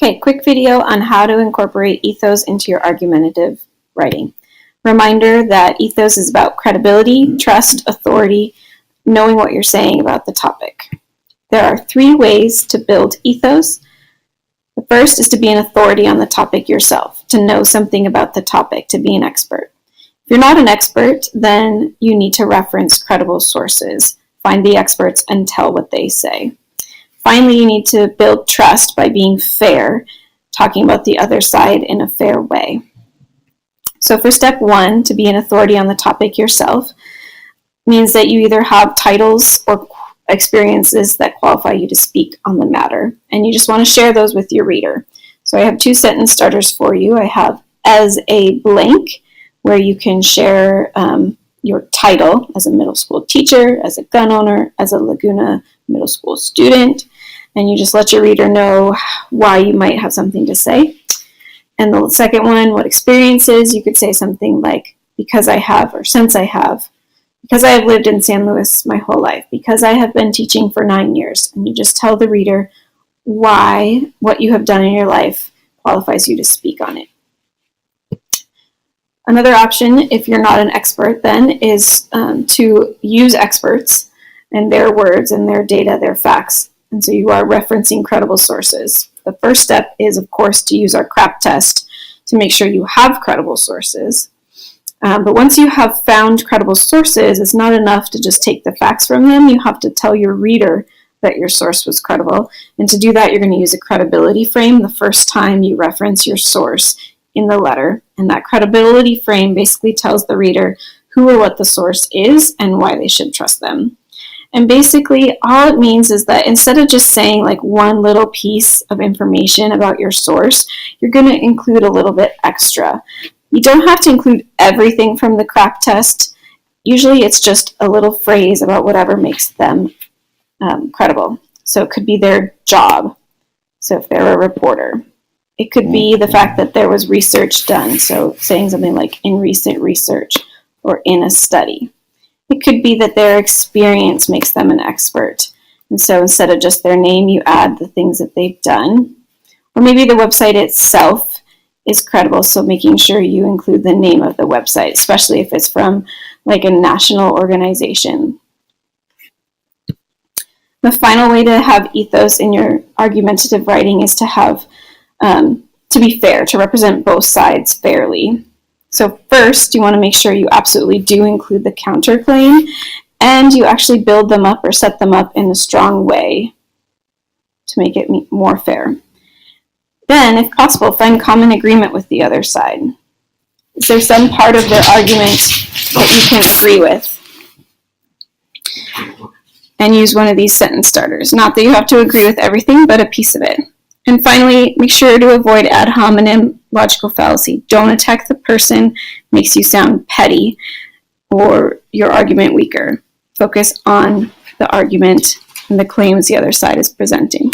Okay, quick video on how to incorporate ethos into your argumentative writing. Reminder that ethos is about credibility, trust, authority, knowing what you're saying about the topic. There are 3 ways to build ethos. The first is to be an authority on the topic yourself, to know something about the topic, to be an expert. If you're not an expert, then you need to reference credible sources, find the experts, and tell what they say. Finally, you need to build trust by being fair, talking about the other side in a fair way. So for step 1, to be an authority on the topic yourself, means that you either have titles or experiences that qualify you to speak on the matter, and you just want to share those with your reader. So I have 2 sentence starters for you. I have as a blank, where you can share your title as a middle school teacher, as a gun owner, as a Laguna middle school student, and you just let your reader know why you might have something to say. And the second one, what experiences, you could say something like, because I have, or since I have, because I have lived in San Luis my whole life, because I have been teaching for 9 years, and you just tell the reader why what you have done in your life qualifies you to speak on it. Another option, if you're not an expert then, is to use experts and their words and their data, their facts. And so you are referencing credible sources. The first step is, of course, to use our CRAP test to make sure you have credible sources. But once you have found credible sources, it's not enough to just take the facts from them. You have to tell your reader that your source was credible. And to do that, you're going to use a credibility frame the first time you reference your source in the letter. And that credibility frame basically tells the reader who or what the source is and why they should trust them. And basically all it means is that instead of just saying like one little piece of information about your source, you're going to include a little bit extra. You don't have to include everything from the CRAP test. Usually it's just a little phrase about whatever makes them credible. So it could be their job. So if they're a reporter. It could be the fact that there was research done, so saying something like in recent research or in a study. It could be that their experience makes them an expert, and so instead of just their name, you add the things that they've done. Or maybe the website itself is credible, so making sure you include the name of the website, especially if it's from like a national organization. The final way to have ethos in your argumentative writing is to have to be fair, to represent both sides fairly. So first, you want to make sure you absolutely do include the counterclaim, and you actually build them up or set them up in a strong way to make it more fair. Then, if possible, find common agreement with the other side. Is there some part of their argument that you can agree with? And use one of these sentence starters. Not that you have to agree with everything, but a piece of it. And finally, make sure to avoid ad hominem logical fallacy. Don't attack the person, makes you sound petty or your argument weaker. Focus on the argument and the claims the other side is presenting.